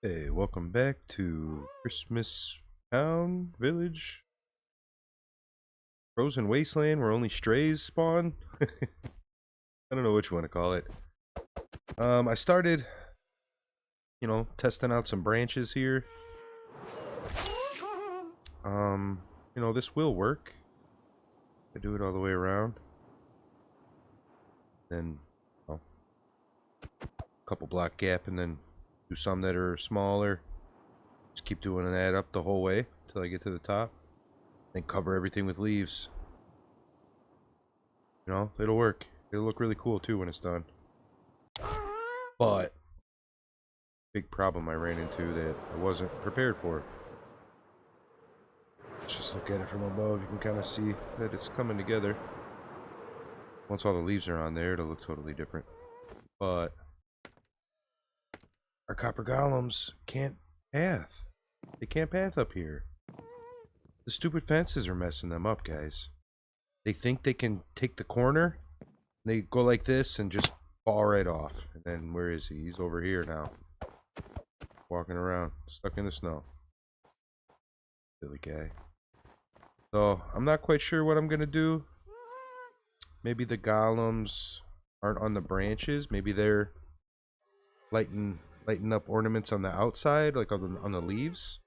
Hey, welcome back to Christmas Town Village, Frozen Wasteland where only strays spawn. I don't know what you want to call it. I started, testing out some branches here. This will work. I do it all the way around. Then, a couple block gap, and then do some that are smaller. Just keep doing that up the whole way until I get to the top. Then cover everything with leaves. It'll work. It'll look really cool too when it's done. But big problem I ran into that I wasn't prepared for. Let's just look at it from above. You can kind of see that it's coming together. Once all the leaves are on there, it'll look totally different. But our copper golems can't path. They can't path up here. The stupid fences are messing them up, guys. They think they can take the corner. They go like this and just fall right off. And then where is he? He's over here now. Walking around, stuck in the snow. Silly guy. So, I'm not quite sure what I'm going to do. Maybe the golems aren't on the branches. Maybe they're lighting up ornaments on the outside, like on the leaves.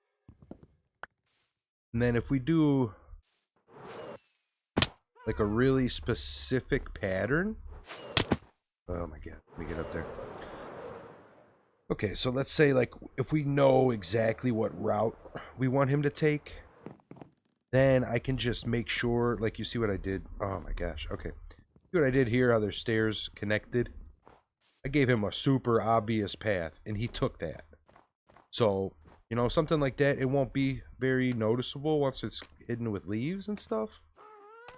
And then if we do like a really specific pattern. Oh my god, let me get up there. Okay, so let's say like if we know exactly what route we want him to take, then I can just make sure, like you see what I did. Oh my gosh, okay. See what I did here, how there's stairs connected? I gave him a super obvious path, and he took that. So, something like that, it won't be very noticeable once it's hidden with leaves and stuff.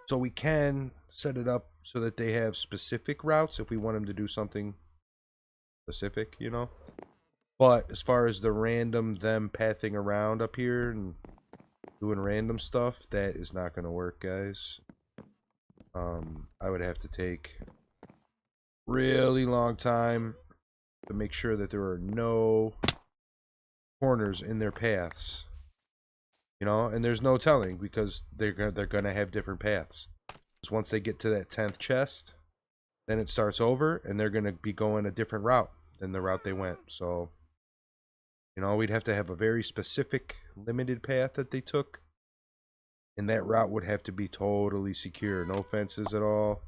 So we can set it up so that they have specific routes if we want them to do something specific, But as far as the them pathing around up here and doing random stuff, that is not going to work, guys. I would have to take really long time to make sure that there are no corners in their paths. And there's no telling because they're gonna have different paths. So once they get to that 10th chest, then it starts over, and they're gonna be going a different route than the route they went. So, we'd have to have a very specific, limited path that they took, and that route would have to be totally secure, no fences at all.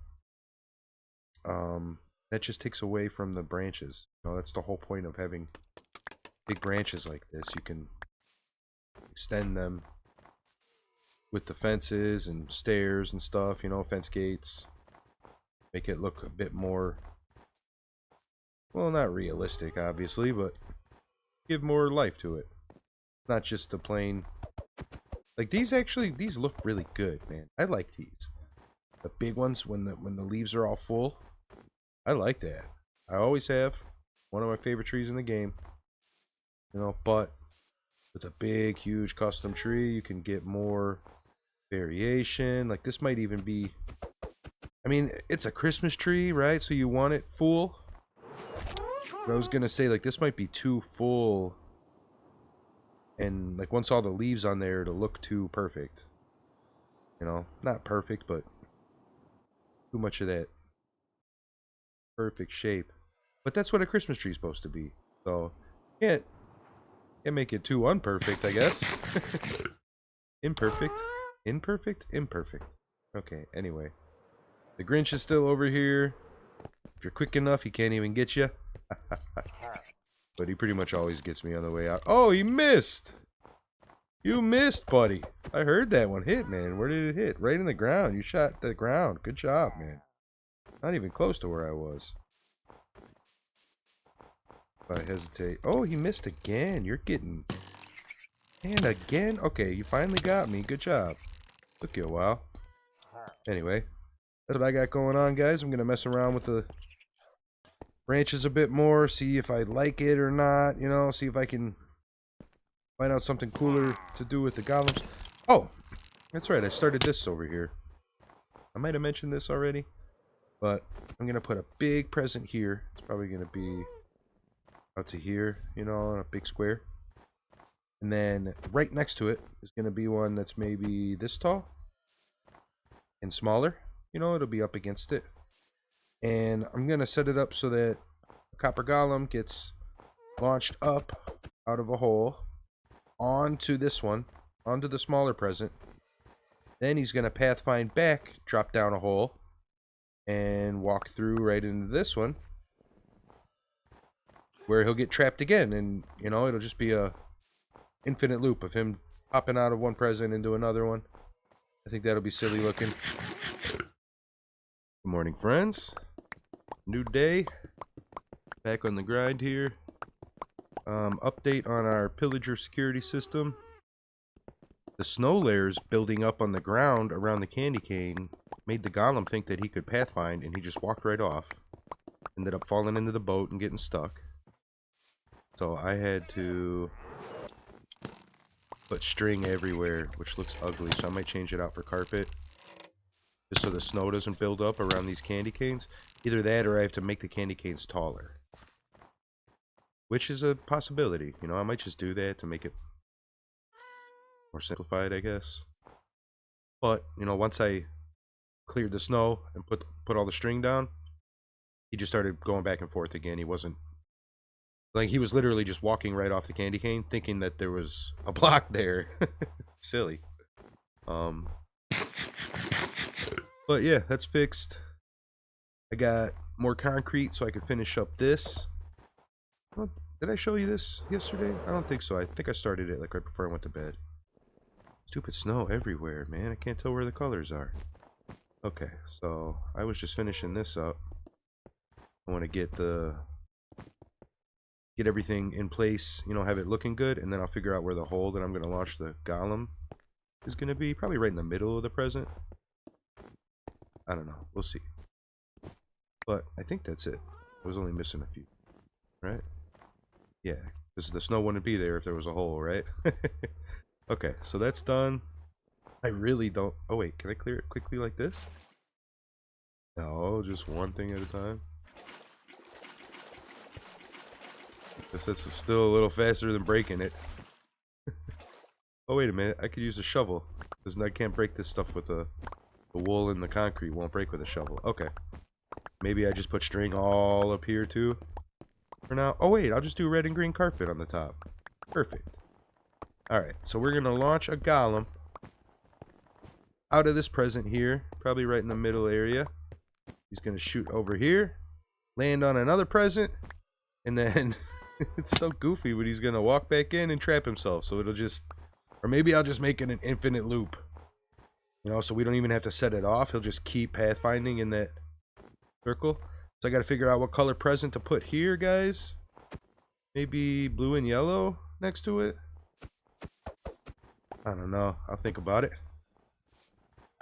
That just takes away from the branches. That's the whole point of having big branches like this. You can extend them with the fences and stairs and stuff, fence gates. Make it look a bit more, well, not realistic, obviously, but give more life to it. Not just the plain, like these look really good, man. I like these. The big ones when the leaves are all full. I like that. I always have. One of my favorite trees in the game. But with a big, huge custom tree, you can get more variation. Like this might even be, I mean, it's a Christmas tree, right? So you want it full. But I was gonna say, like, this might be too full, and like once all the leaves on there, it'll look too perfect. Not perfect, but too much of that perfect shape. But that's what a Christmas tree is supposed to be. So can't make it too unperfect, I guess. Imperfect. Imperfect. Okay, anyway. The Grinch is still over here. If you're quick enough, he can't even get you. But he pretty much always gets me on the way out. Oh, he missed! You missed, buddy. I heard that one hit, man. Where did it hit? Right in the ground. You shot the ground. Good job, man. Not even close to where I was. If I hesitate. Oh, he missed again. You're getting... And again? Okay, you finally got me. Good job. Took you a while. Anyway, that's what I got going on, guys. I'm going to mess around with the branches a bit more, see if I like it or not, see if I can find out something cooler to do with the golems. Oh, that's right, I started this over here. I might have mentioned this already, but I'm going to put a big present here. It's probably going to be out to here, you know, on a big square. And then right next to it is going to be one that's maybe this tall and smaller. You know, it'll be up against it. And I'm going to set it up so that a copper golem gets launched up out of a hole onto this one, onto the smaller present. Then he's going to pathfind back, drop down a hole, and walk through right into this one, where he'll get trapped again. And, you know, it'll just be a infinite loop of him popping out of one present into another one. I think that'll be silly looking. Good morning, friends. New day. Back on the grind here. Update on our pillager security system. The snow layers building up on the ground around the candy cane made the golem think that he could pathfind, and he just walked right off. Ended up falling into the boat and getting stuck. So I had to put string everywhere, which looks ugly, so I might change it out for carpet. Just so the snow doesn't build up around these candy canes. Either that or I have to make the candy canes taller. Which is a possibility. You know, I might just do that to make it more simplified, I guess. But, you know, once I cleared the snow and put all the string down, he just started going back and forth again. He wasn't... Like, he was literally just walking right off the candy cane, thinking that there was a block there. Silly. But yeah, that's fixed. I got more concrete so I can finish up this. Did I show you this yesterday? I don't think so. I think I started it like right before I went to bed. Stupid snow everywhere, man. I can't tell where the colors are. Okay, so I was just finishing this up. I want to get everything in place, you know, have it looking good, and then I'll figure out where the hole that I'm going to launch the golem is going to be. Probably right in the middle of the present. I don't know. We'll see. But I think that's it. I was only missing a few. Right? Yeah, because the snow wouldn't be there if there was a hole, right? Okay, so that's done. I really don't... Oh, wait. Can I clear it quickly like this? No, just one thing at a time. Guess that's still a little faster than breaking it. Oh, wait a minute. I could use a shovel. Because I can't break this stuff with the wool and the concrete. Won't break with a shovel. Okay. Maybe I just put string all up here, too. For now. Oh, wait. I'll just do red and green carpet on the top. Perfect. Alright. So we're going to launch a golem out of this present here. Probably right in the middle area. He's going to shoot over here. Land on another present. And then... It's so goofy, but he's going to walk back in and trap himself. So it'll just... Or maybe I'll just make it an infinite loop. You know, so we don't even have to set it off. He'll just keep pathfinding in that circle. So I got to figure out what color present to put here, guys. Maybe blue and yellow next to it. I don't know. I'll think about it.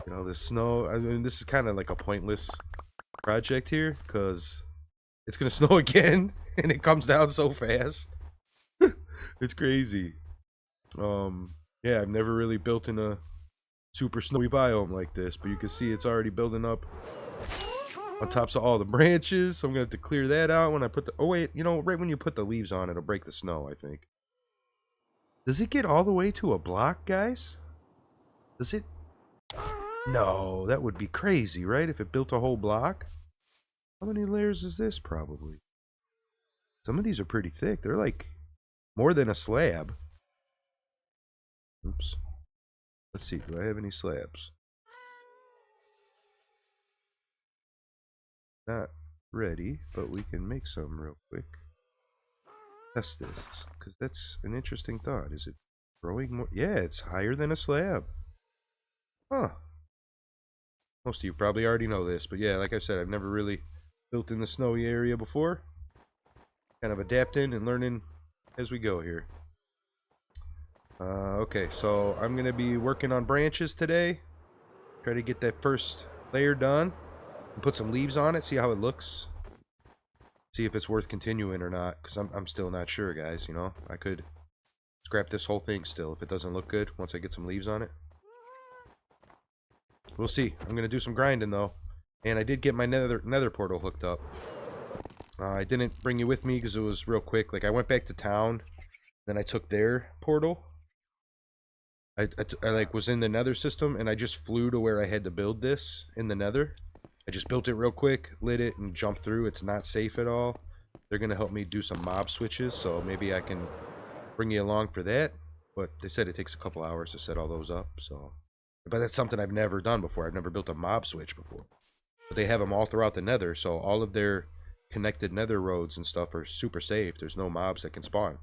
You know, the snow... I mean, this is kind of like a pointless project here. Because it's going to snow again. And it comes down so fast. It's crazy. Yeah, I've never really built in a super snowy biome like this, but you can see it's already building up on tops of all the branches. So I'm gonna have to clear that out when I put the... Oh wait, you know, right when you put the leaves on, it'll break the snow, I think. Does it get all the way to a block, guys? Does it? No, that would be crazy, right? If it built a whole block. How many layers is this, probably? Some of these are pretty thick. They're like more than a slab. Oops. Let's see. Do I have any slabs? Not ready, but we can make some real quick. Test this, because that's an interesting thought. Is it growing more? Yeah, it's higher than a slab. Huh. Most of you probably already know this, but yeah, like I said, I've never really built in the snowy area before. Kind of adapting and learning as we go here. Okay, so I'm going to be working on branches today. Try to get that first layer done. And put some leaves on it, see how it looks. See if it's worth continuing or not, because I'm still not sure, guys, you know. I could scrap this whole thing still if it doesn't look good once I get some leaves on it. We'll see. I'm going to do some grinding, though. And I did get my nether portal hooked up. I didn't bring you with me because it was real quick. Like, I went back to town, then I took their portal. I like was in the nether system, and I just flew to where I had to build this in the nether. I just built it real quick, lit it, and jumped through. It's not safe at all. They're going to help me do some mob switches, so maybe I can bring you along for that. But they said it takes a couple hours to set all those up, so... But that's something I've never done before. I've never built a mob switch before. But they have them all throughout the nether, so all of their connected nether roads and stuff are super safe. There's no mobs that can spawn.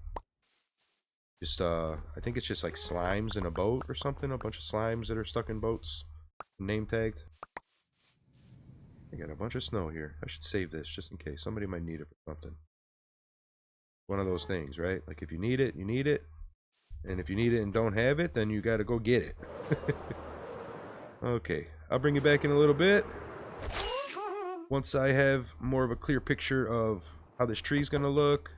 Just, I think it's just like slimes in a boat or something. A bunch of slimes that are stuck in boats. Name tagged. I got a bunch of snow here. I should save this just in case. Somebody might need it for something. One of those things, right? Like if you need it, you need it. And if you need it and don't have it, then you gotta go get it. Okay, I'll bring you back in a little bit. Once I have more of a clear picture of how this tree's gonna look.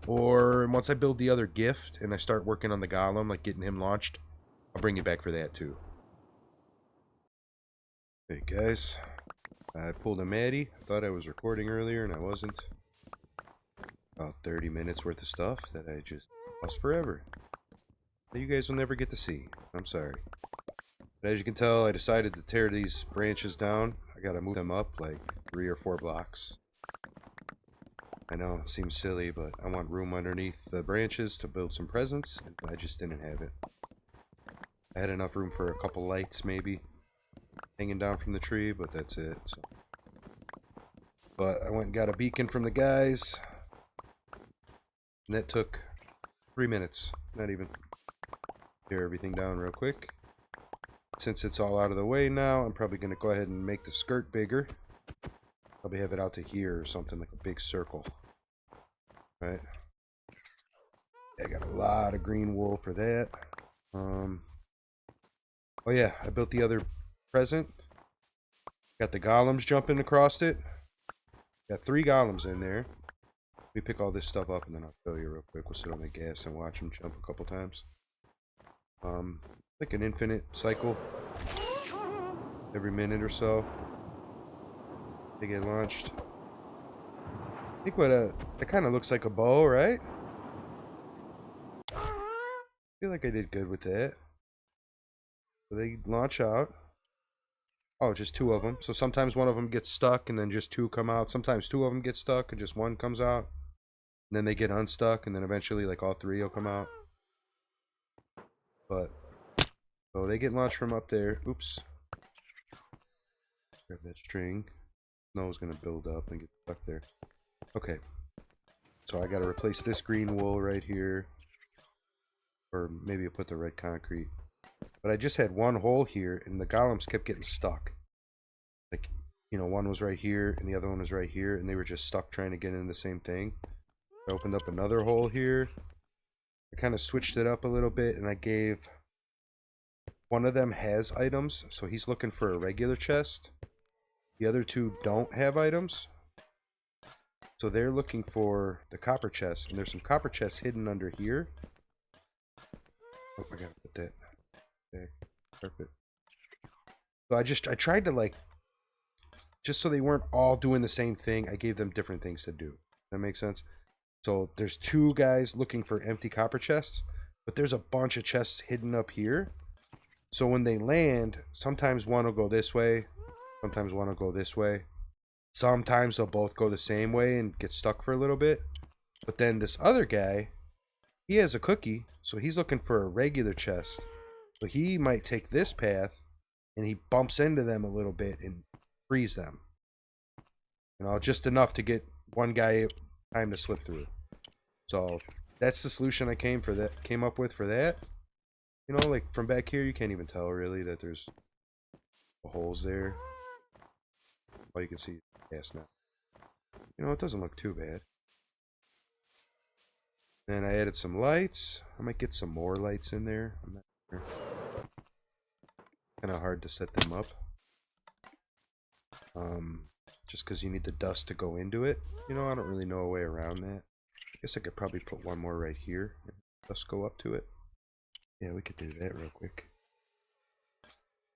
Or once I build the other gift and I start working on the golem, like getting him launched, I'll bring you back for that too. Hey guys, I pulled a Maddie. I thought I was recording earlier and I wasn't. About 30 minutes worth of stuff that I just lost forever. That you guys will never get to see. I'm sorry. But as you can tell, I decided to tear these branches down. I gotta move them up like 3 or 4 blocks. I know, it seems silly, but I want room underneath the branches to build some presents, and I just didn't have it. I had enough room for a couple lights, maybe, hanging down from the tree, but that's it. So. But I went and got a beacon from the guys, and that took 3 minutes, not even. Tear everything down real quick. Since it's all out of the way now, I'm probably going to go ahead and make the skirt bigger. Probably have it out to here or something, like a big circle. Right? I got a lot of green wool for that. Oh yeah, I built the other present. Got the golems jumping across it. Got 3 golems in there. Let me pick all this stuff up and then I'll show you real quick. We'll sit on the gas and watch them jump a couple times. Like an infinite cycle. Every minute or so. They get launched. I think what that kind of looks like a bow, right? I feel like I did good with that. So they launch out. Oh, just 2 of them. So sometimes one of them gets stuck and then just 2 come out. Sometimes 2 of them get stuck and just 1 comes out. And then they get unstuck and then eventually like all 3 will come out. But, so they get launched from up there. Oops. Grab that string. Snow's gonna build up and get stuck there. Okay. So I gotta replace this green wool right here. Or maybe I'll put the red concrete. But I just had 1 hole here and the golems kept getting stuck. Like, you know, one was right here and the other one was right here and they were just stuck trying to get in the same thing. I opened up another hole here. I kind of switched it up a little bit and I gave... One of them has items, so he's looking for a regular chest. The other 2 don't have items. So they're looking for the copper chest, and there's some copper chests hidden under here. Oh, I gotta put that there. Perfect. So I tried to like, just so they weren't all doing the same thing, I gave them different things to do. That makes sense? So there's 2 guys looking for empty copper chests, but there's a bunch of chests hidden up here. So when they land, sometimes one will go this way, sometimes one will go this way. Sometimes they'll both go the same way and get stuck for a little bit. But then this other guy, he has a cookie, so he's looking for a regular chest. So he might take this path, and he bumps into them a little bit and frees them. You know, just enough to get one guy time to slip through. So that's the solution I came up with for that. You know, like from back here, you can't even tell really that there's holes there. All you can see is gas now. You know, it doesn't look too bad. Then I added some lights. I might get some more lights in there. I'm not sure. Kind of hard to set them up. Just because you need the dust to go into it. You know, I don't really know a way around that. I guess I could probably put one more right here. And dust go up to it. Yeah, we could do that real quick.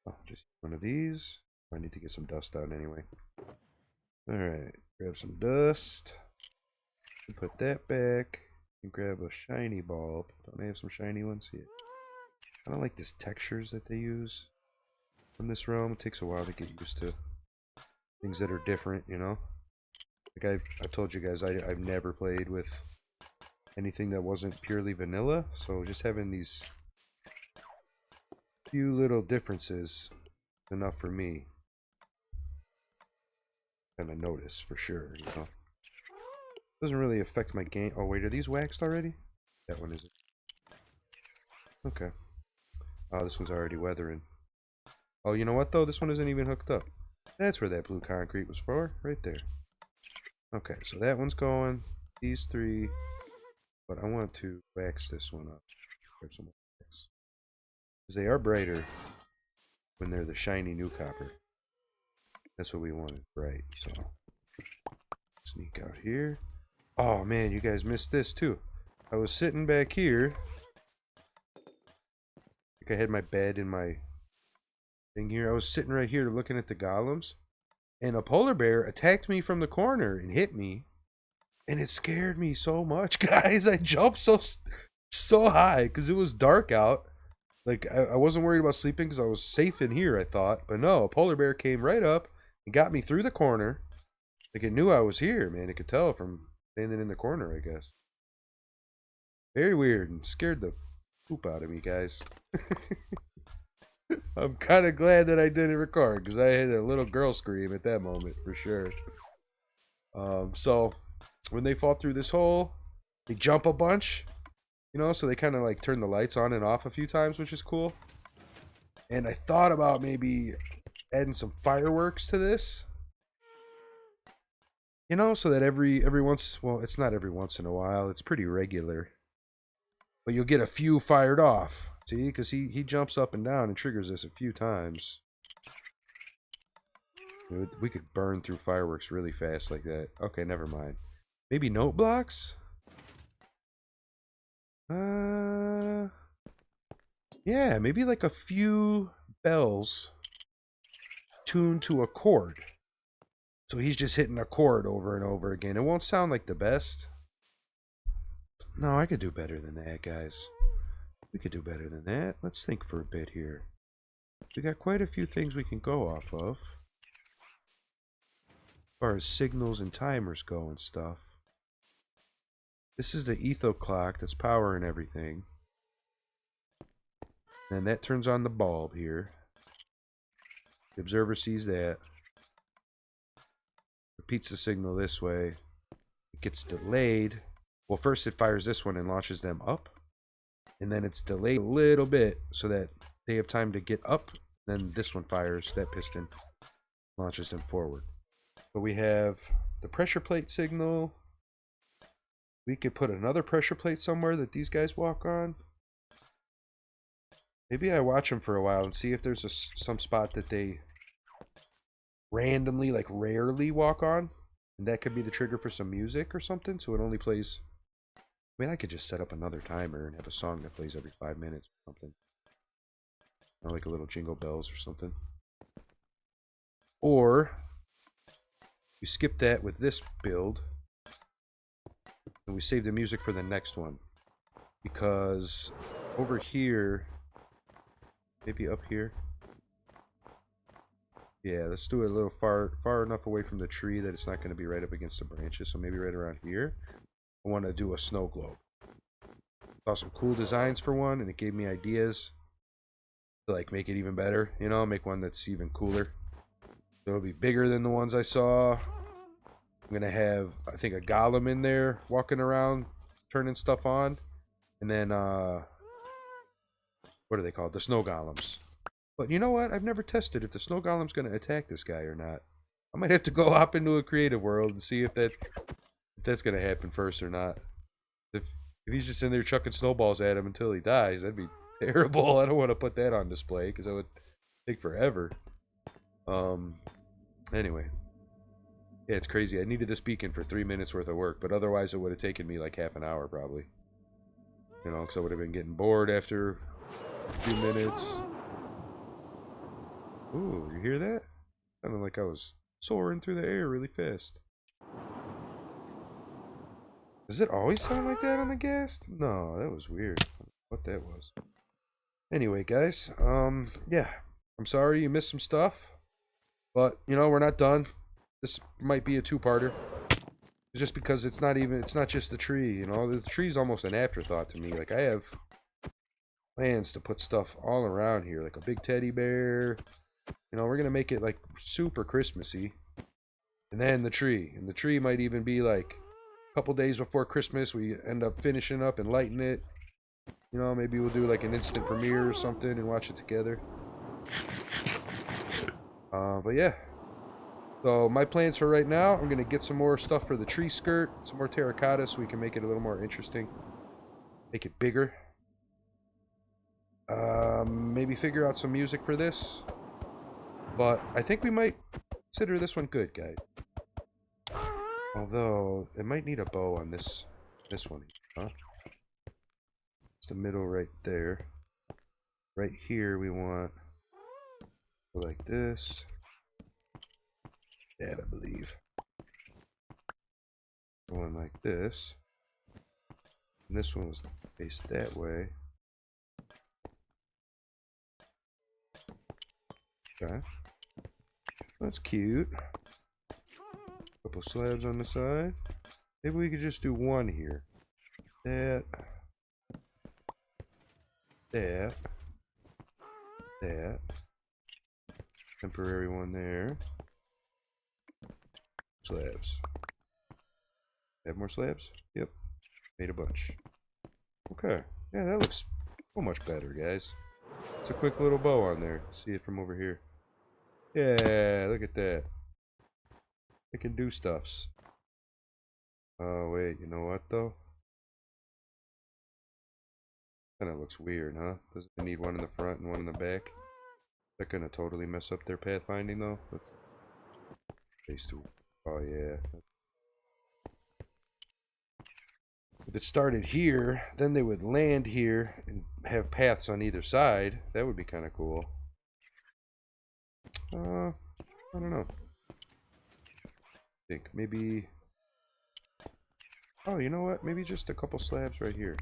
Oh, just one of these. I need to get some dust out anyway. Alright, Grab some dust. Put that back. And grab a shiny bulb. Don't I have some shiny ones? Yeah. I don't like these textures that they use in this realm. It takes a while to get used to things that are different, you know? Like I've told you guys, I've never played with anything that wasn't purely vanilla, so just having these few little differences is enough for me. Kind of notice for sure, you know? Doesn't really affect my game. Oh wait, are these waxed already? That one isn't. Okay. Oh, this one's already weathering. Oh, you know what though? This one isn't even hooked up. That's where that blue concrete was for, right there. Okay, so that one's going. These three. But I want to wax this one up. Grab some wax. Because they are brighter when they're the shiny new copper. That's what we wanted, bright. So, sneak out here. Oh man, you guys missed this too. I was sitting back here. Like I had my bed in my thing here. I was sitting right here looking at the golems. And a polar bear attacked me from the corner and hit me. And it scared me so much, guys. I jumped so high because it was dark out. Like, I wasn't worried about sleeping because I was safe in here, I thought. But no, a polar bear came right up and got me through the corner. Like, it knew I was here, man. It could tell from standing in the corner, I guess. Very weird and scared the poop out of me, guys. I'm kind of glad that I didn't record because I had a little girl scream at that moment, for sure. So, when they fall through this hole, they jump a bunch. You know, so they kind of like turn the lights on and off a few times, which is cool. And I thought about maybe adding some fireworks to this. You know, so that every once, well, it's not every once in a while. It's pretty regular. But you'll get a few fired off. See, because he jumps up and down and triggers this a few times. We could burn through fireworks really fast like that. Okay, never mind. Maybe note blocks? Yeah, maybe like a few bells tuned to a chord. So he's just hitting a chord over and over again. It won't sound like the best. No, I could do better than that, guys. We could do better than that. Let's think for a bit here. We got quite a few things we can go off of. As far as signals and timers go and stuff. This is the etho clock that's powering everything. And that turns on the bulb here. The observer sees that. Repeats the signal this way. It gets delayed. Well, first it fires this one and launches them up. And then it's delayed a little bit so that they have time to get up. Then this one fires, that piston launches them forward. But we have the pressure plate signal. We could put another pressure plate somewhere that these guys walk on. Maybe I watch them for a while and see if there's some spot that they randomly, like rarely walk on. And that could be the trigger for some music or something. So it only plays... I mean, I could just set up another timer and have a song that plays every 5 minutes or something. Or like a little jingle bells or something. Or we skip that with this build. And we save the music for the next one. Because over here... Maybe up here. Yeah, let's do it a little far enough away from the tree that it's not going to be right up against the branches. So maybe right around here. I want to do a snow globe. Saw some cool designs for one, and it gave me ideas to like make it even better. You know, make one that's even cooler. So it'll be bigger than the ones I saw. I'm going to have, I think, a golem in there walking around, turning stuff on. And then, what are they called? The snow golems. But you know what? I've never tested if the snow golem's going to attack this guy or not. I might have to go hop into a creative world and see if that's going to happen first or not. If he's just in there chucking snowballs at him until he dies, that'd be terrible. I don't want to put that on display because that would take forever. Anyway. Yeah, it's crazy. I needed this beacon for 3 minutes worth of work, but otherwise it would have taken me like half an hour probably. You know, because I would have been getting bored after a few minutes. Ooh, you hear that? Sounded like I was soaring through the air really fast. Does it always sound like that on the gas? No, that was weird. What that was. Anyway, guys, yeah. I'm sorry you missed some stuff. But, you know, we're not done. This might be a two-parter. Just because it's not just the tree, you know. The tree's almost an afterthought to me. Like, I have plans to put stuff all around here. Like a big teddy bear. You know, we're going to make it, like, super Christmassy. And then the tree. And the tree might even be, like, a couple days before Christmas. We end up finishing up and lighting it. You know, maybe we'll do, like, an instant premiere or something and watch it together. But, yeah. So my plans for right now, I'm going to get some more stuff for the tree skirt, some more terracotta so we can make it a little more interesting. Make it bigger. Maybe figure out some music for this. But I think we might consider this one good, guys. Although, it might need a bow on this one, huh? It's the middle right there. Right here we want like this. That, I believe. One like this. And this one was faced that way. Okay. That's cute. Couple slabs on the side. Maybe we could just do one here. That. That. That. Temporary one there. Slabs. Have more slabs? Yep. Made a bunch. Okay. Yeah, that looks so much better, guys. It's a quick little bow on there. See it from over here. Yeah, look at that. It can do stuffs. Oh, wait. You know what, though? Kind of looks weird, huh? Doesn't it need one in the front and one in the back? They're gonna totally mess up their pathfinding, though. Let's face to. Oh, yeah. If it started here, then they would land here and have paths on either side. That would be kind of cool. I don't know. I think maybe... Oh, you know what? Maybe just a couple slabs right here.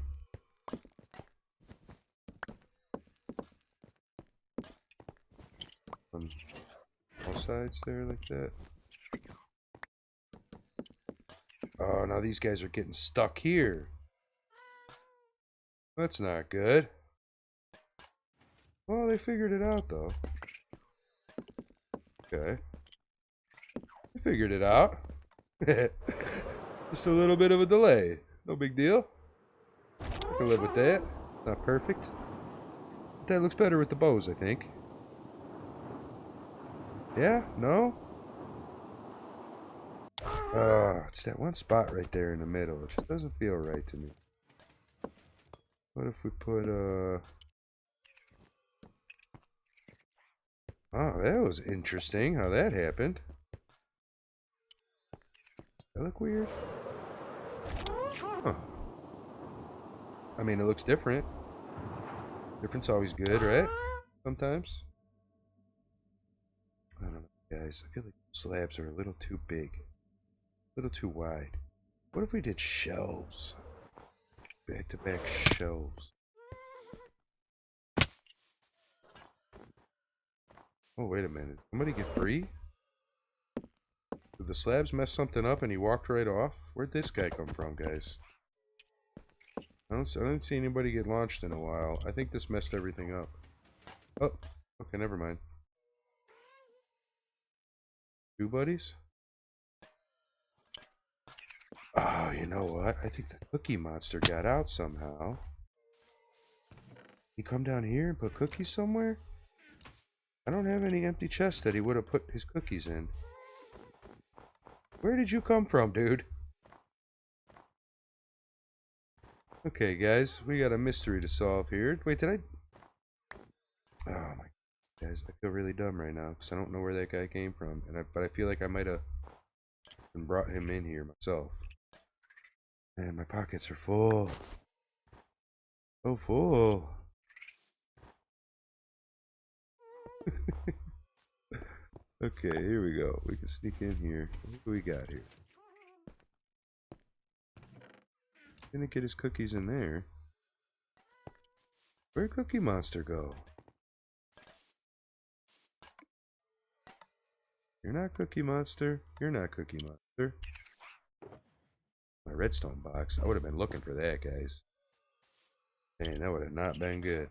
On all sides there like that. Oh, now these guys are getting stuck here. That's not good. Well, they figured it out, though. Okay. They figured it out. Just a little bit of a delay. No big deal. I can live with that. Not perfect. But that looks better with the bows, I think. Yeah? No? It's that one spot right there in the middle. It just doesn't feel right to me. What if we put, Oh, that was interesting how that happened. That look weird? Huh. I mean, it looks different. Different's always good, right? Sometimes. I don't know, guys. I feel like slabs are a little too big. A little too wide. What if we did shelves? Back-to-back shelves. Oh, wait a minute. Somebody get free? Did the slabs mess something up and he walked right off? Where'd this guy come from, guys? I don't see anybody get launched in a while. I think this messed everything up. Oh, okay, never mind. Two buddies? Oh, you know what? I think the cookie monster got out somehow. He come down here and put cookies somewhere? I don't have any empty chests that he would have put his cookies in. Where did you come from, dude? Okay, guys, we got a mystery to solve here. Wait, did I... Oh, my... Guys, I feel really dumb right now, because I don't know where that guy came from. But I feel like I might have brought him in here myself. Man, my pockets are full. So full. Okay, here we go. We can sneak in here. What do we got here? Didn't get his cookies in there. Where'd Cookie Monster go? You're not Cookie Monster. You're not Cookie Monster. My redstone box. I would have been looking for that, guys. Man, that would have not been good.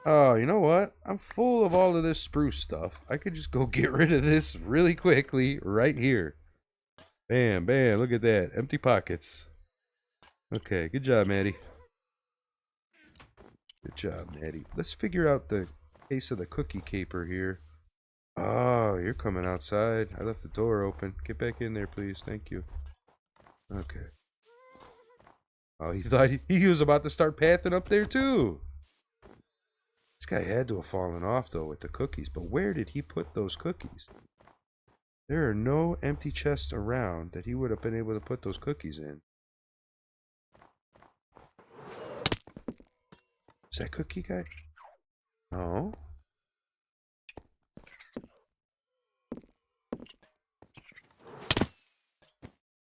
Oh, you know what? I'm full of all of this spruce stuff. I could just go get rid of this really quickly right here. Bam, bam. Look at that. Empty pockets. Okay, good job, Maddie. Good job, Maddie. Let's figure out the case of the cookie caper here. Oh, you're coming outside. I left the door open. Get back in there, please. Thank you. Okay. Oh, he thought he was about to start pathing up there, too. This guy had to have fallen off, though, with the cookies. But where did he put those cookies? There are no empty chests around that he would have been able to put those cookies in. Is that cookie guy? No.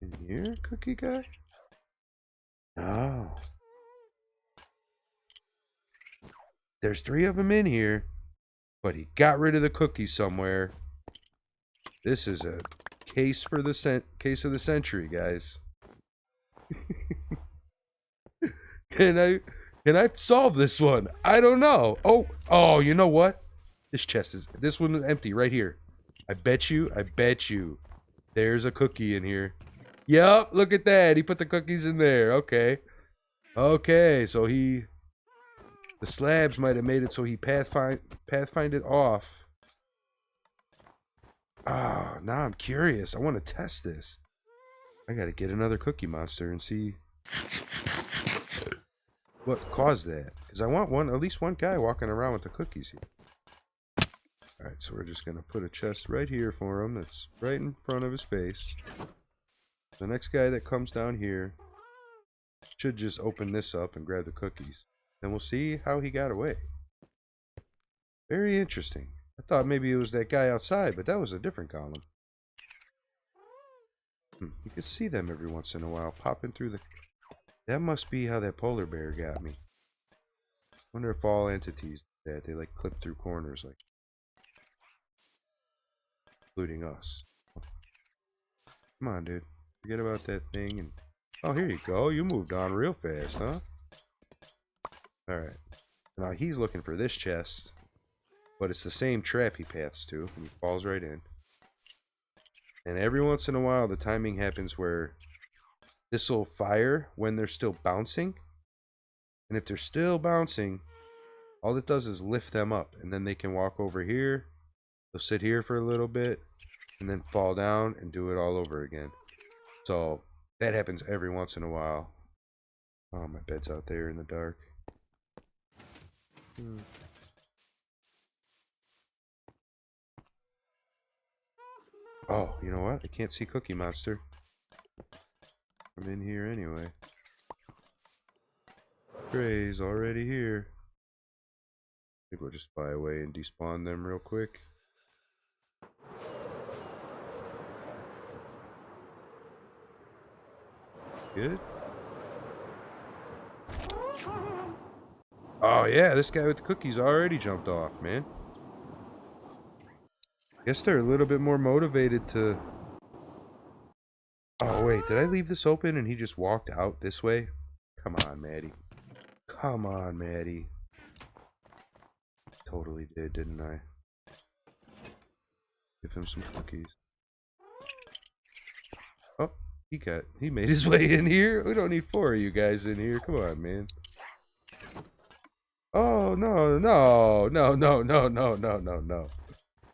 In here, cookie guy? No. There's 3 of them in here, but he got rid of the cookies somewhere. This is a case for the case of the century, guys. Can I solve this one? I don't know. Oh, you know what? This one is empty right here. I bet you. There's a cookie in here. Yup, look at that. He put the cookies in there. Okay. Okay, so the slabs might have made it so he pathfinded off. Ah, now I'm curious. I want to test this. I gotta get another Cookie Monster and see what caused that. Because I want at least one guy walking around with the cookies here. Alright, so we're just gonna put a chest right here for him that's right in front of his face. The next guy that comes down here should just open this up and grab the cookies. Then we'll see how he got away. Very interesting. I thought maybe it was that guy outside, but that was a different golem. You can see them every once in a while popping through the... That must be how that polar bear got me. Wonder if all entities do that. They like clip through corners, like... Including us. Come on, dude. Forget about that thing and... Oh, here you go. You moved on real fast, huh? Alright. Now he's looking for this chest. But it's the same trap he paths to, and he falls right in. And every once in a while, the timing happens where this will fire when they're still bouncing. And if they're still bouncing, all it does is lift them up. And then they can walk over here. They'll sit here for a little bit. And then fall down and do it all over again. So, that happens every once in a while. Oh, my bed's out there in the dark. Oh, you know what? I can't see Cookie Monster. I'm in here anyway. Gray's already here. I think we'll just fly away and despawn them real quick. Good. Oh yeah, this guy with the cookies already jumped off, man. Guess they're a little bit more motivated to... Oh, wait. Did I leave this open and he just walked out this way? Come on, Maddie. Come on, Maddie. Totally did, didn't I? Give him some cookies. Oh, he made his way in here. We don't need 4 of you guys in here. Come on, man. Oh, no.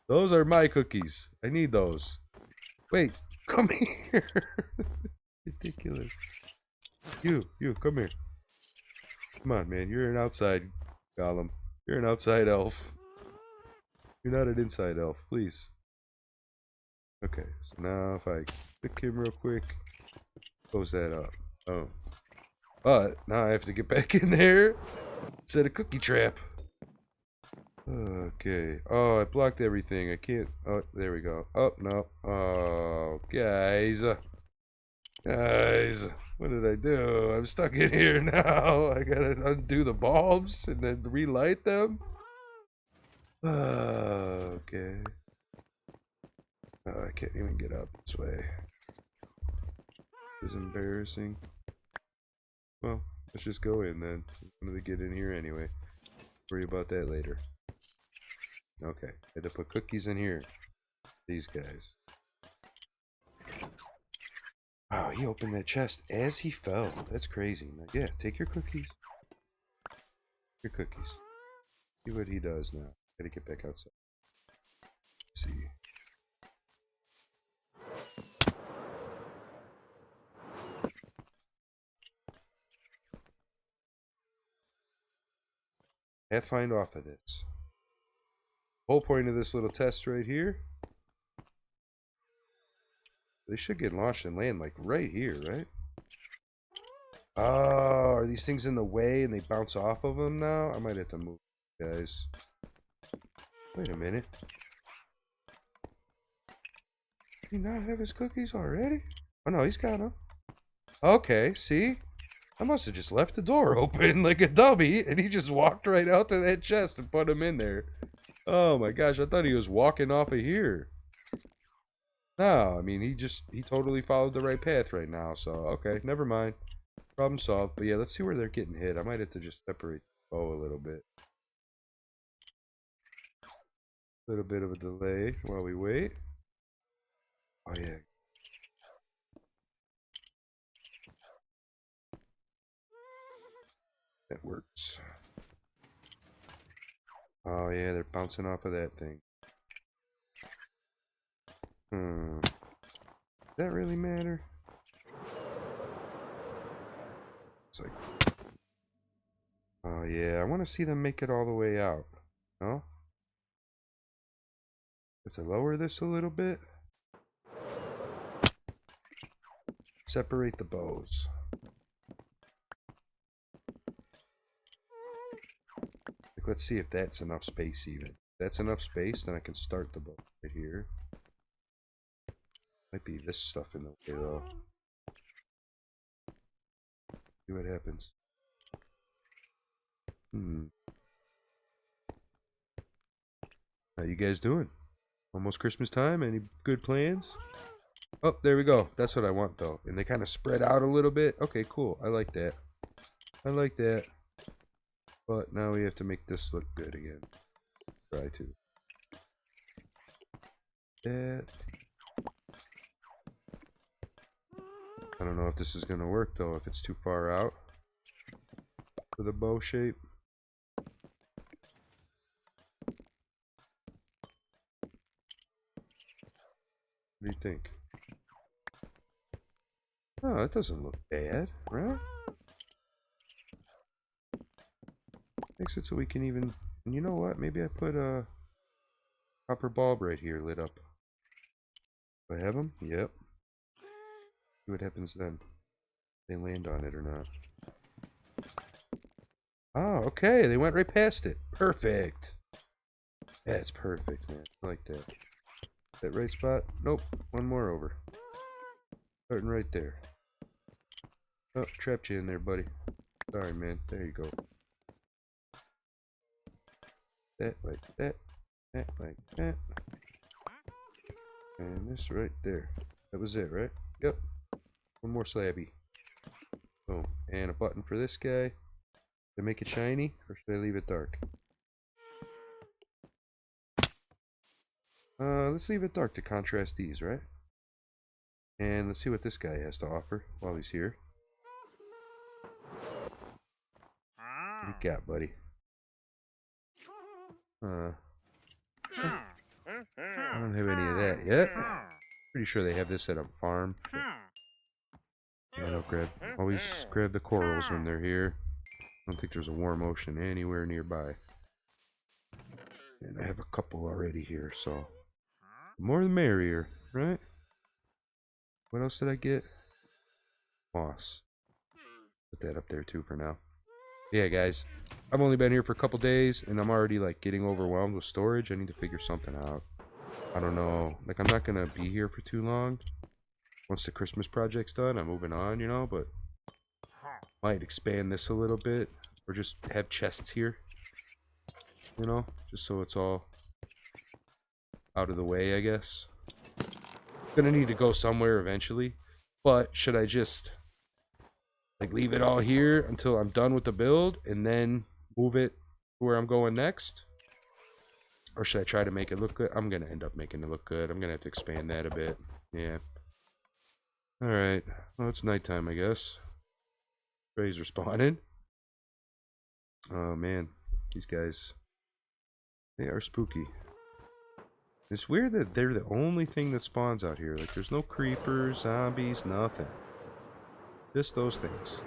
Those are my cookies. I need those. Wait, come here. Ridiculous. You, come here. Come on, man. You're an outside golem. You're an outside elf. You're not an inside elf, please. Okay, so now if I pick him real quick, close that up. Oh. But now I have to get back in there. Set a cookie trap. Okay. Oh, I blocked everything. I can't. Oh, there we go. Oh, no. Oh, guys. Guys, what did I do? I'm stuck in here now. I gotta undo the bulbs and then relight them. Okay. Oh, I can't even get up this way. This is embarrassing. Well, let's just go in then. I'm gonna get in here anyway. Worry about that later. Okay, had to put cookies in here. These guys. Wow, he opened that chest as he fell. That's crazy. Yeah, take your cookies. Your cookies. See what he does now. Gotta get back outside. Let's see. Pathfind off of this. Whole point of this little test right here. They should get launched and land like right here, right? Oh, are these things in the way and they bounce off of them now? I might have to move, guys. Wait a minute. Did he not have his cookies already? Oh no, he's got them. Okay, see? I must have just left the door open like a dummy and he just walked right out to that chest and put them in there. Oh my gosh, I thought he was walking off of here. No, I mean, he totally followed the right path right now, so okay, never mind. Problem solved. But yeah, let's see where they're getting hit. I might have to just separate the bow a little bit. A little bit of a delay while we wait. Oh yeah. That works. Oh yeah, they're bouncing off of that thing. Does that really matter? It's like, oh yeah, I want to see them make it all the way out. No? Have to lower this a little bit. Separate the bows. Like, let's see if that's enough space even. If that's enough space, then I can start the bow right here. Might be this stuff in the way though. See what happens. How you guys doing? Almost Christmas time? Any good plans? Oh, there we go. That's what I want though. And they kind of spread out a little bit. Okay, cool. I like that. I like that. But now we have to make this look good again. Try to. That. I don't know if this is going to work though, if it's too far out for the bow shape. What do you think? Oh, it doesn't look bad, right? Makes it so we can even... And you know what? Maybe I put a copper bulb right here lit up. Do I have them? Yep. See what happens then. They land on it or not. Oh, okay. They went right past it. Perfect. That's perfect, man. I like that. That right spot? Nope. One more over. Starting right there. Oh, trapped you in there, buddy. Sorry, man. There you go. That like that. That like that. And this right there. That was it, right? Yep. One more slabby. Boom. And a button for this guy. Should I make it shiny or should I leave it dark? Let's leave it dark to contrast these, right? And let's see what this guy has to offer while he's here. What you got, buddy? I don't have any of that yet. Pretty sure they have this at a farm. Yeah, always grab the corals when they're here. I don't think there's a warm ocean anywhere nearby. And I have a couple already here, so the more the merrier, right? What else did I get? Moss. Put that up there too for now. Yeah, guys, I've only been here for a couple days, and I'm already like getting overwhelmed with storage. I need to figure something out. I don't know. Like, I'm not gonna be here for too long. Once the Christmas project's done, I'm moving on, you know, but might expand this a little bit or just have chests here, you know, just so it's all out of the way, I guess. Gonna need to go somewhere eventually, but should I just like leave it all here until I'm done with the build and then move it to where I'm going next? Or should I try to make it look good? I'm gonna end up making it look good. I'm gonna have to expand that a bit. Yeah. Alright. Well, it's nighttime, I guess. Rays are spawning. Oh man, these guys, they are spooky. It's weird that they're the only thing that spawns out here. Like, there's no creepers, zombies, nothing. Just those things.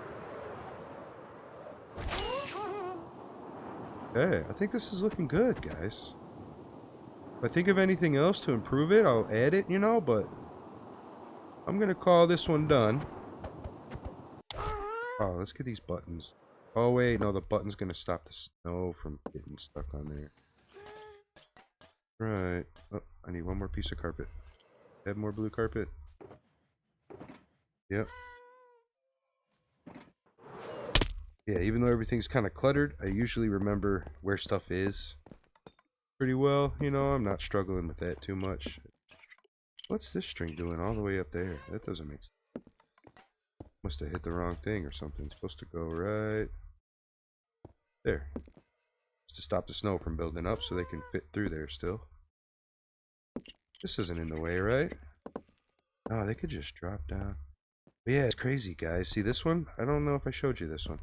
Okay, I think this is looking good, guys. If I think of anything else to improve it, I'll add it, you know, but I'm gonna call this one done. Oh, let's get these buttons. Oh, wait, no, the button's gonna stop the snow from getting stuck on there. Right. Oh, I need one more piece of carpet. Have more blue carpet? Yep. Yeah, even though everything's kind of cluttered, I usually remember where stuff is pretty well. You know, I'm not struggling with that too much. What's this string doing all the way up there? That doesn't make sense. Must have hit the wrong thing or something. It's supposed to go right there. Just to stop the snow from building up so they can fit through there still. This isn't in the way, right? Oh, they could just drop down. But yeah, it's crazy, guys. See this one? I don't know if I showed you this one.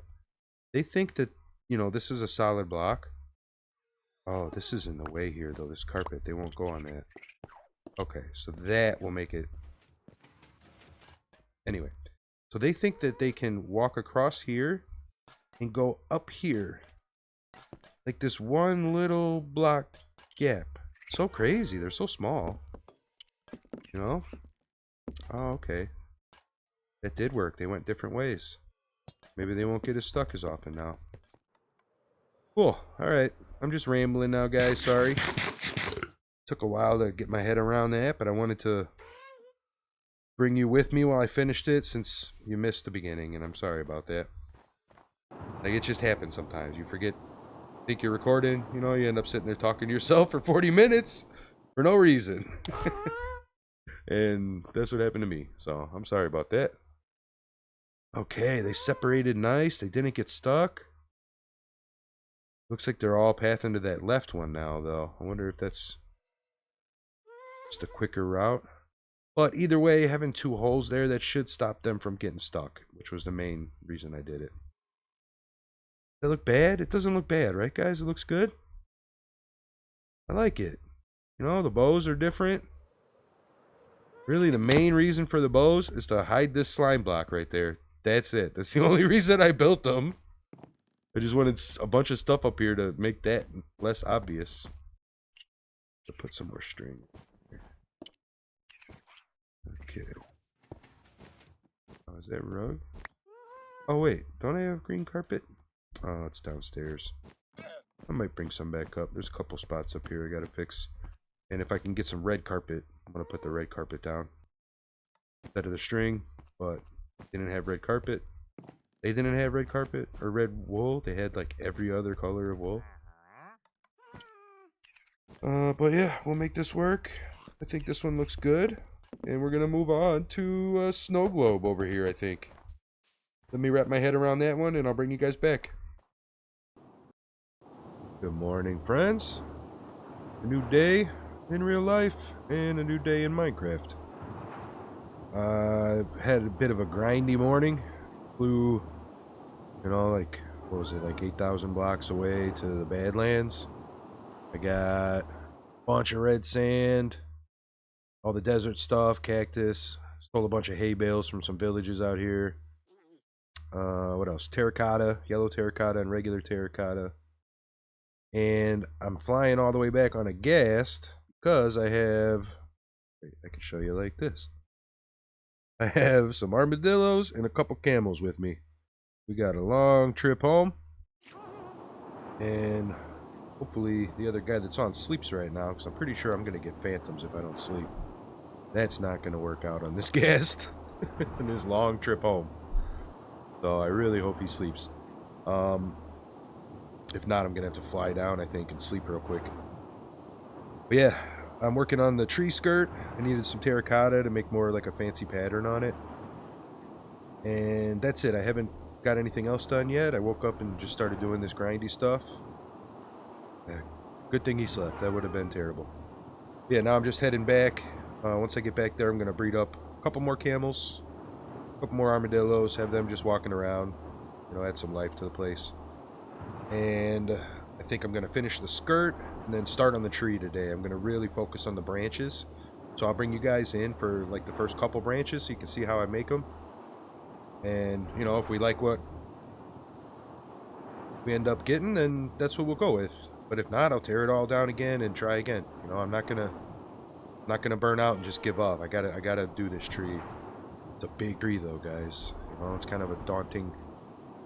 They think that, you know, this is a solid block. Oh, this is in the way here, though. This carpet, they won't go on that. Okay, so that will make it. Anyway, so they think that they can walk across here and go up here. Like this one little block gap. So crazy. They're so small. You know? Oh, okay. That did work. They went different ways. Maybe they won't get as stuck as often now. Cool. Alright. I'm just rambling now, guys. Sorry. Took a while to get my head around that, but I wanted to bring you with me while I finished it since you missed the beginning, and I'm sorry about that. Like, it just happens sometimes. You forget, think you're recording, you know, you end up sitting there talking to yourself for 40 minutes for no reason. And that's what happened to me, so I'm sorry about that. Okay, they separated nice. They didn't get stuck. Looks like they're all pathing to that left one now, though. I wonder if that's just a quicker route. But either way, having two holes there, that should stop them from getting stuck, which was the main reason I did it. Does it look bad? It doesn't look bad, right, guys? It looks good. I like it. You know, the bows are different. Really, the main reason for the bows is to hide this slime block right there. That's it. That's the only reason I built them. I just wanted a bunch of stuff up here to make that less obvious. To put some more string. Okay. Oh, is that rug? Oh, wait. Don't I have green carpet? Oh, it's downstairs. I might bring some back up. There's a couple spots up here I gotta fix. And if I can get some red carpet, I'm gonna put the red carpet down instead of the string. But they didn't have red carpet. They didn't have red carpet or red wool. They had like every other color of wool. But yeah, we'll make this work. I think this one looks good. And we're gonna move on to a snow globe over here, I think. Let me wrap my head around that one and I'll bring you guys back. Good morning, friends. A new day in real life and a new day in Minecraft. Had a bit of a grindy morning. Flew, you know, like, what was it, like 8,000 blocks away to the Badlands. I got a bunch of red sand, all the desert stuff, cactus. Stole a bunch of hay bales from some villages out here. What else? Terracotta, yellow terracotta and regular terracotta. And I'm flying all the way back on a ghast because I have, I can show you like this. I have some armadillos and a couple camels with me. We got a long trip home. And hopefully the other guy that's on sleeps right now because I'm pretty sure I'm going to get phantoms if I don't sleep. That's not going to work out on this guest in his long trip home. So I really hope he sleeps. If not, I'm going to have to fly down, I think, and sleep real quick. But yeah, I'm working on the tree skirt. I needed some terracotta to make more like a fancy pattern on it. And that's it. I haven't got anything else done yet. I woke up and just started doing this grindy stuff. Yeah, good thing he slept. That would have been terrible. Yeah, now I'm just heading back. Once I get back there, I'm going to breed up a couple more camels, a couple more armadillos, have them just walking around, you know, add some life to the place. And I think I'm going to finish the skirt and then start on the tree today. I'm going to really focus on the branches. So I'll bring you guys in for like the first couple branches so you can see how I make them. And, you know, if we like what we end up getting, then that's what we'll go with. But if not, I'll tear it all down again and try again. You know, I'm not gonna burn out and just give up. I gotta do this tree. It's a big tree though, guys. You know, it's kind of a daunting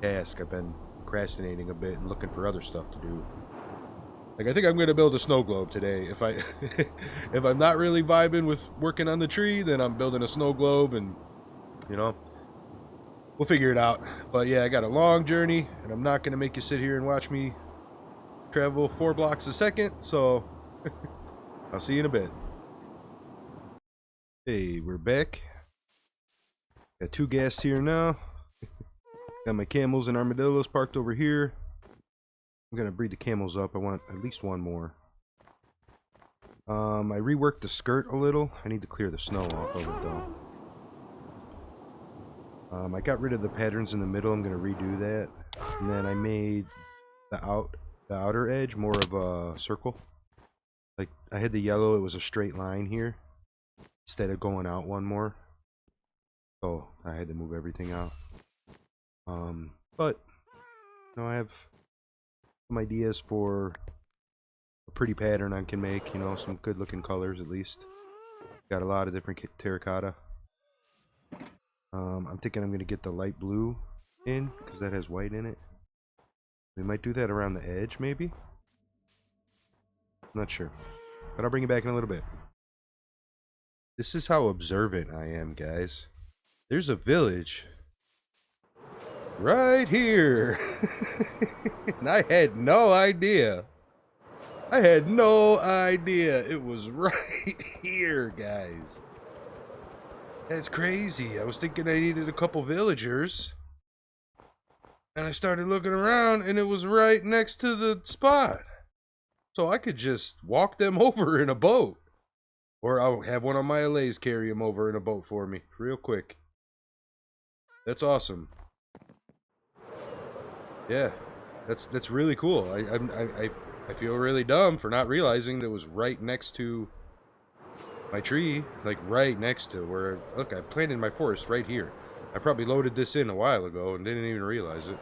task. I've been procrastinating a bit and looking for other stuff to do. Like, I think I'm gonna build a snow globe today. If I if I'm not really vibing with working on the tree, then I'm building a snow globe, and you know, we'll figure it out. But yeah, I got a long journey, and I'm not gonna make you sit here and watch me travel 4 blocks a second. So I'll see you in a bit. Hey, we're back. Got 2 guests here now. Got my camels and armadillos parked over here. I'm gonna breed the camels up. I want at least one more. I reworked the skirt a little. I need to clear the snow off of it though. I got rid of the patterns in the middle. I'm gonna redo that. And then I made the outer edge more of a circle. Like, I had the yellow, it was a straight line here instead of going out one more. So I had to move everything out. But you know, I have some ideas for a pretty pattern I can make, you know, some good looking colors at least. Got a lot of different terracotta. I'm thinking I'm going to get the light blue in because that has white in it. We might do that around the edge, maybe? I'm not sure. But I'll bring you back in a little bit. This is how observant I am, guys. There's a village right here. And I had no idea. I had no idea it was right here, guys. That's crazy. I was thinking I needed a couple villagers. And I started looking around, and it was right next to the spot. So I could just walk them over in a boat. Or I'll have one of my allays carry them over in a boat for me, real quick. That's awesome. Yeah, that's really cool. I feel really dumb for not realizing that it was right next to my tree, like right next to where, look, I planted my forest right here. I probably loaded this in a while ago and didn't even realize it.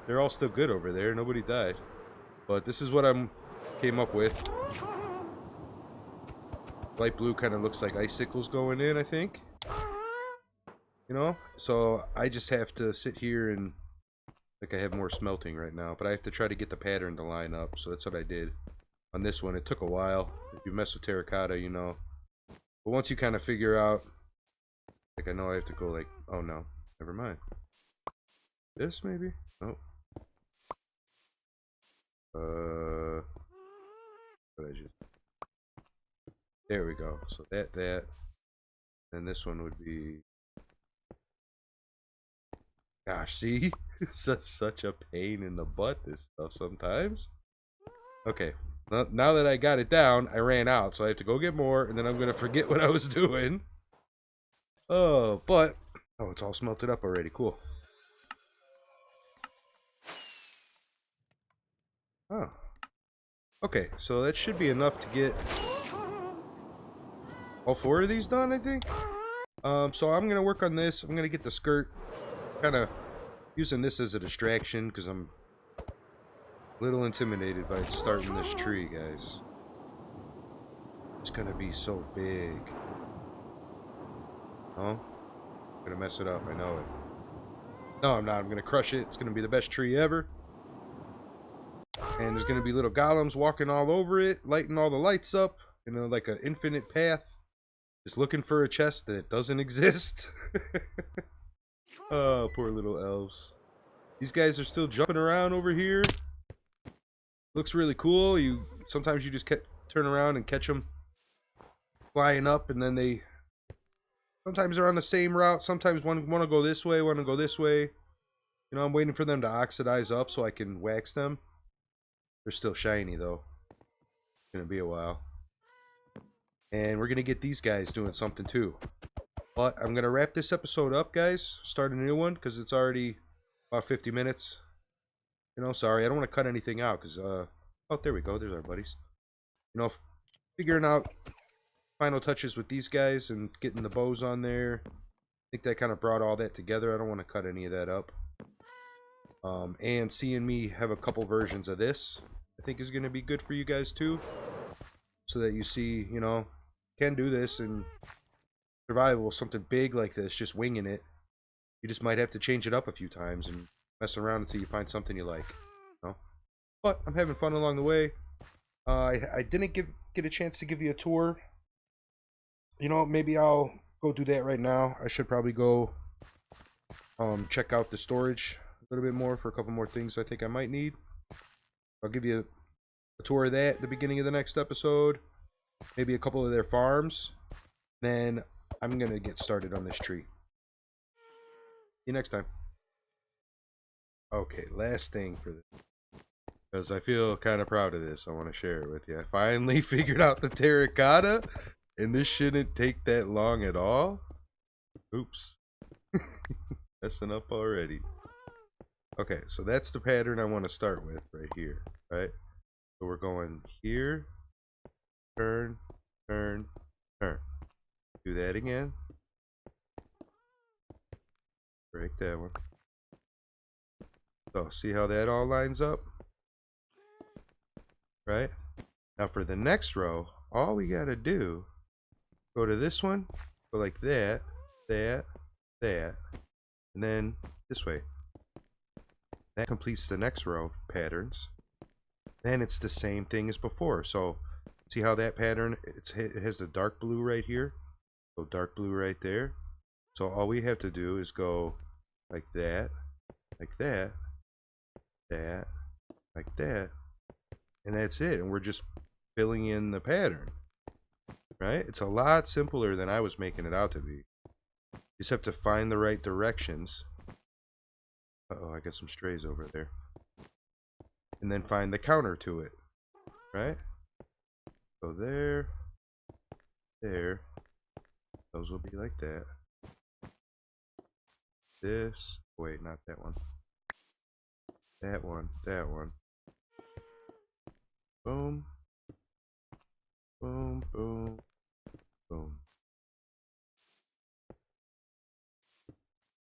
They're all still good over there. Nobody died. But this is what I came up with. Light blue kind of looks like icicles going in, I think. You know? So I just have to sit here and, like, I have more smelting right now. But I have to try to get the pattern to line up. So that's what I did. On this one, it took a while. If you mess with terracotta, you know. But once you kind of figure out, like, I know I have to go like, oh no, never mind. This maybe? Oh. What I just... There we go. So that. And this one would be... Gosh, see? It's such a pain in the butt, this stuff sometimes. Okay. Now that I got it down, I ran out, so I have to go get more, and then I'm gonna forget what I was doing. Oh, but... Oh, it's all smelted up already. Cool. Oh. Okay, so that should be enough to get all 4 of these done, I think. So I'm gonna work on this. I'm gonna get the skirt, kind of using this as a distraction, because I'm a little intimidated by starting this tree, guys. It's gonna be so big. Oh, I'm gonna mess it up, I know it. No, I'm not. I'm gonna crush it. It's gonna be the best tree ever. And there's gonna be little golems walking all over it, lighting all the lights up, you know, like an infinite path. Just looking for a chest that doesn't exist. Oh, poor little elves. These guys are still jumping around over here. Looks really cool. Sometimes you just turn around and catch them flying up, and then sometimes they're on the same route. Sometimes one want to go this way, want to go this way. You know, I'm waiting for them to oxidize up so I can wax them. They're still shiny though. It's gonna be a while. And we're gonna get these guys doing something too. But I'm gonna wrap this episode up, guys. Start a new one because it's already about 50 minutes. You know, sorry, I don't want to cut anything out because oh, there we go. There's our buddies. You know, figuring out final touches with these guys and getting the bows on there. I think that kind of brought all that together. I don't want to cut any of that up. And seeing me have a couple versions of this, I think is going to be good for you guys too. So that you see, you know, can do this in survival, something big like this, just winging it. You just might have to change it up a few times and mess around until you find something you like. You know? But I'm having fun along the way. I didn't get a chance to give you a tour. You know, maybe I'll go do that right now. I should probably go check out the storage a little bit more for a couple more things I think I might need. I'll give you a tour of that at the beginning of the next episode. Maybe a couple of their farms. Then I'm going to get started on this tree. See you next time. Okay, last thing for this. Because I feel kind of proud of this. I want to share it with you. I finally figured out the terracotta. And this shouldn't take that long at all. Oops. Messing up already. Okay, so that's the pattern I want to start with right here. Right? So we're going here. Turn, turn, turn. Do that again. Break that one. So see how that all lines up? Right? Now for the next row, all we got to do, go to this one, go like that, that, that, and then this way. That completes the next row of patterns. Then it's the same thing as before. So see how that pattern, it has the dark blue right here. So dark blue right there. So all we have to do is go like that, like that, that, like that, and that's it. And we're just filling in the pattern. Right? It's a lot simpler than I was making it out to be. You just have to find the right directions. Uh-oh, I got some strays over there. And then find the counter to it. Right? So there. There. Those will be like that. This. Wait, not that one. That one. That one. Boom. Boom, boom, boom.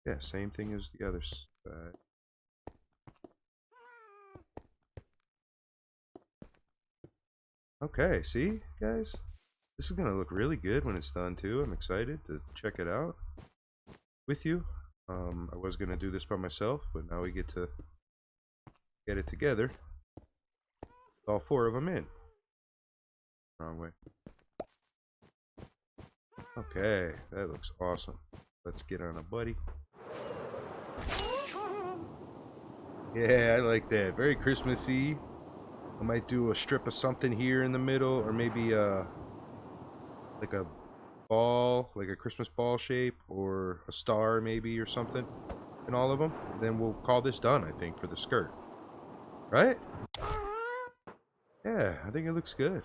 Yeah, same thing as the other side. Okay, see, guys? This is going to look really good when it's done, too. I'm excited to check it out with you. I was going to do this by myself, but now we get to get it together. All four of them in. Wrong way. Okay, that looks awesome. Let's get on a buddy. Yeah, I like that. Very Christmassy. I might do a strip of something here in the middle, or maybe like a ball, like a Christmas ball shape, or a star maybe, or something in all of them. And then we'll call this done, I think, for the skirt. Right? Yeah, I think it looks good.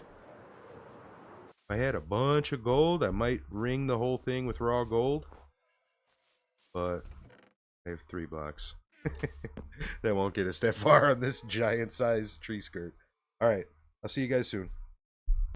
If I had a bunch of gold, I might ring the whole thing with raw gold. But I have 3 blocks. That won't get us that far on this giant size tree skirt. Alright, I'll see you guys soon.